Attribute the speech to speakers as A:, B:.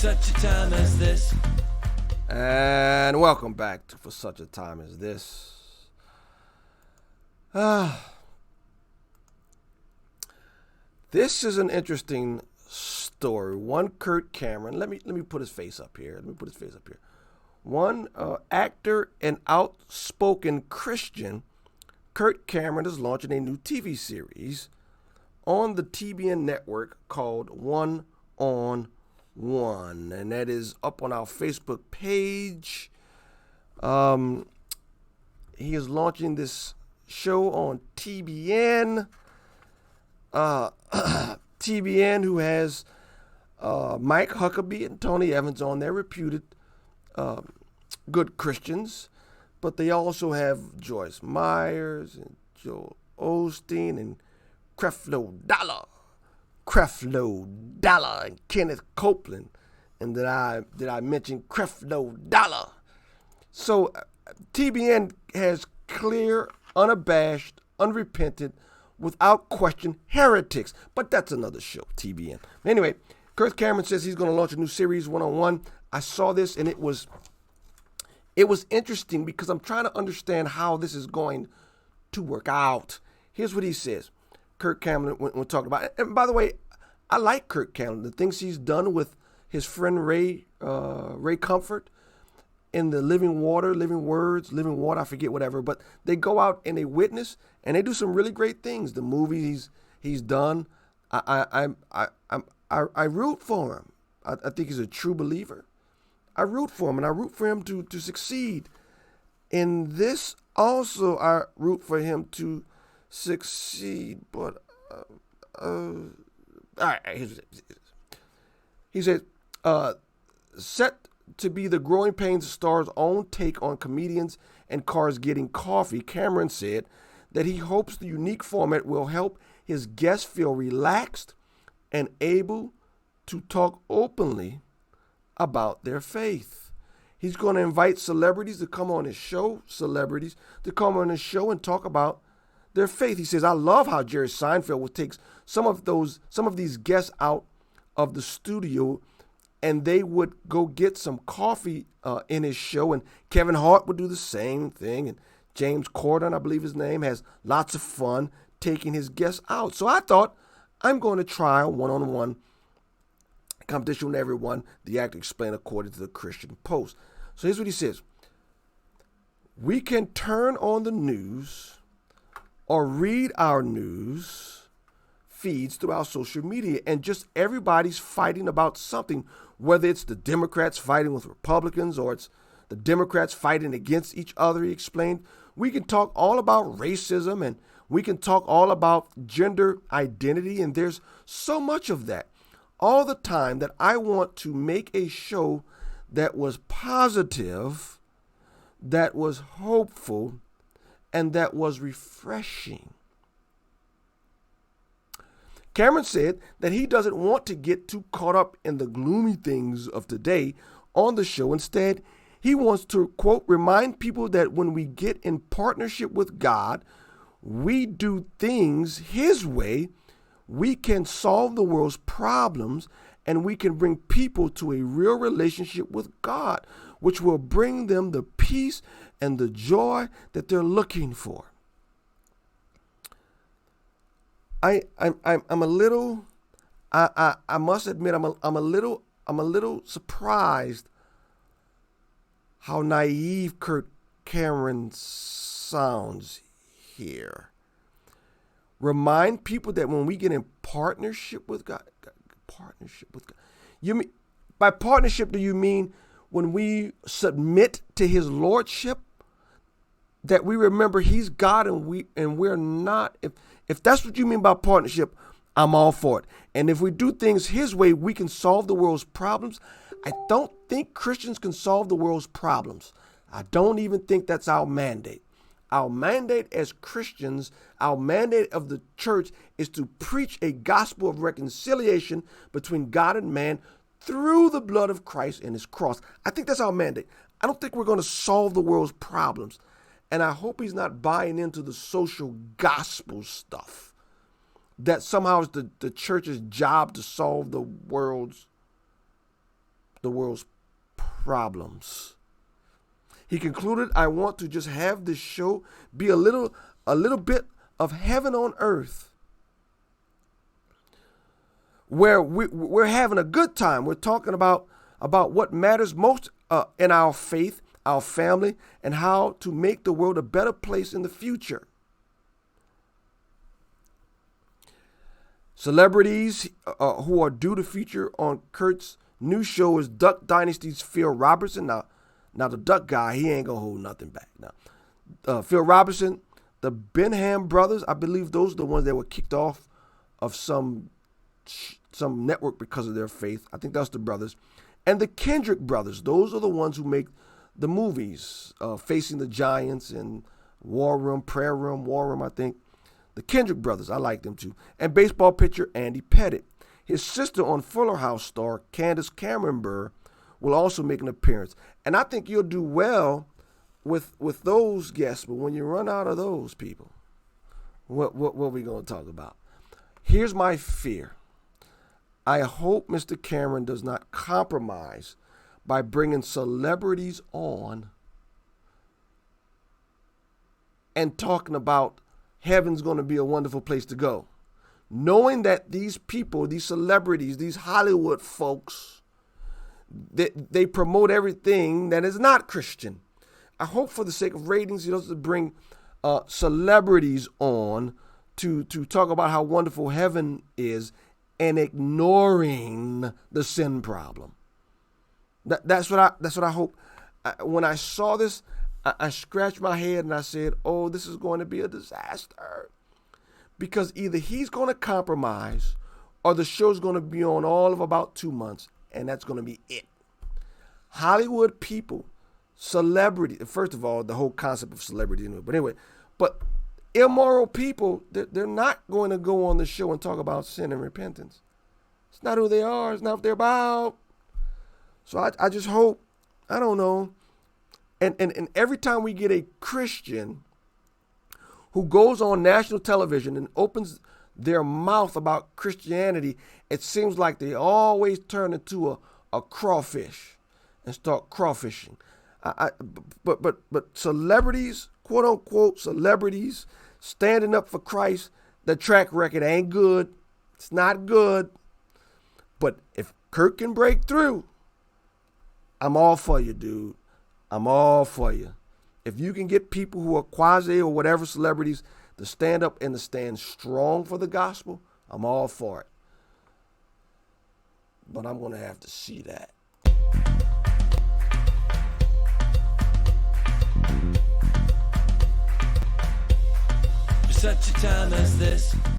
A: such a time as this.
B: And welcome back to For Such a Time as This. This is an interesting story. One Kirk Cameron. Let me put his face up here. One actor and outspoken Christian, Kirk Cameron, is launching a new TV series on the TBN network called One on One, and that is up on our Facebook page. He is launching this show on TBN. TBN, who has Mike Huckabee and Tony Evans on there, reputed good Christians, but they also have Joyce Myers and Joel Osteen and Creflo Dollar and Kenneth Copeland, and did I mention Creflo Dollar? So TBN has clear, unabashed, unrepentant, without question heretics, but that's another show, TBN. Anyway, Kirk Cameron says he's going to launch a new series, One on One. I saw this and it was interesting because I'm trying to understand how this is going to work out. Here's what he says. Kirk Cameron, when talking about it. And by the way, I like Kirk Cameron. The things he's done with his friend Ray Comfort in the Living Water, I forget whatever. But they go out and they witness and they do some really great things. The movies he's done, I root for him. I think he's a true believer. I root for him, and I root for him to succeed. In this also, I root for him to succeed, but all right. He said, set to be the Growing Pains star's own take on comedians and cars getting coffee. Cameron said that he hopes the unique format will help his guests feel relaxed and able to talk openly about their faith. He's going to invite celebrities to come on his show, and talk about their faith. He says, I love how Jerry Seinfeld would take some of these guests out of the studio and they would go get some coffee in his show, and Kevin Hart would do the same thing, and James Corden, I believe his name, has lots of fun taking his guests out. So I thought, I'm going to try a one-on-one competition with everyone, the actor explained according to the Christian Post. So here's what he says. We can turn on the news or read our news feeds through our social media, and just everybody's fighting about something, whether it's the Democrats fighting with Republicans or it's the Democrats fighting against each other, he explained. We can talk all about racism and we can talk all about gender identity, and there's so much of that all the time that I want to make a show that was positive, that was hopeful, and that was refreshing. Cameron said that he doesn't want to get too caught up in the gloomy things of today on the show. Instead, he wants to, quote, remind people that when we get in partnership with God, we do things his way, we can solve the world's problems, and we can bring people to a real relationship with God, which will bring them the peace and the joy that they're looking for. I must admit, I'm a little surprised how naive Kirk Cameron sounds here. Remind people that when we get in partnership with God, you mean, by partnership, do you mean when we submit to his lordship, that we remember he's God and we're not? If that's what you mean by partnership, I'm all for it. And if we do things his way, we can solve the world's problems. I don't think Christians can solve the world's problems. I don't even think that's our mandate. Our mandate as Christians, our mandate of the church, is to preach a gospel of reconciliation between God and man through the blood of Christ and his cross. I think that's our mandate. I don't think we're going to solve the world's problems. And I hope he's not buying into the social gospel stuff, that somehow it's the church's job to solve the world's the world's problems. He concluded, I want to just have this show be a little bit of heaven on earth, where we're having a good time. We're talking about what matters most in our faith, our family, and how to make the world a better place in the future. Celebrities who are due to feature on Kirk's new show is Duck Dynasty's Phil Robertson. Now the Duck guy, he ain't gonna hold nothing back. Now, Phil Robertson, the Benham brothers, I believe those are the ones that were kicked off of some network because of their faith. I think that's the brothers. And the Kendrick brothers, those are the ones who make the movies, Facing the Giants and War Room, Prayer Room, War Room, I think. The Kendrick brothers, I like them too. And baseball pitcher Andy Pettitte. His sister on Fuller House star Candace Cameron Bure will also make an appearance. And I think you'll do well with those guests, but when you run out of those people, what are we going to talk about? Here's my fear. I hope Mr. Cameron does not compromise by bringing celebrities on and talking about heaven's going to be a wonderful place to go, knowing that these people, these celebrities, these Hollywood folks, they promote everything that is not Christian. I hope for the sake of ratings, he doesn't bring celebrities on to talk about how wonderful heaven is and ignoring the sin problem. That's what I hope. When I saw this, I scratched my head and I said, oh, this is going to be a disaster. Because either he's going to compromise or the show's going to be on all of about 2 months, and that's going to be it. Hollywood people, celebrity, first of all, the whole concept of celebrity, but immoral people, they're not going to go on the show and talk about sin and repentance. It's not who they are. It's not what they're about. So I just hope, I don't know. And every time we get a Christian who goes on national television and opens their mouth about Christianity, it seems like they always turn into a crawfish and start crawfishing. But celebrities, quote unquote celebrities, standing up for Christ, the track record ain't good. It's not good. But if Kirk can break through, I'm all for you, dude. I'm all for you. If you can get people who are quasi or whatever celebrities to stand up and to stand strong for the gospel, I'm all for it. But I'm going to have to see that.
A: For such a time as this.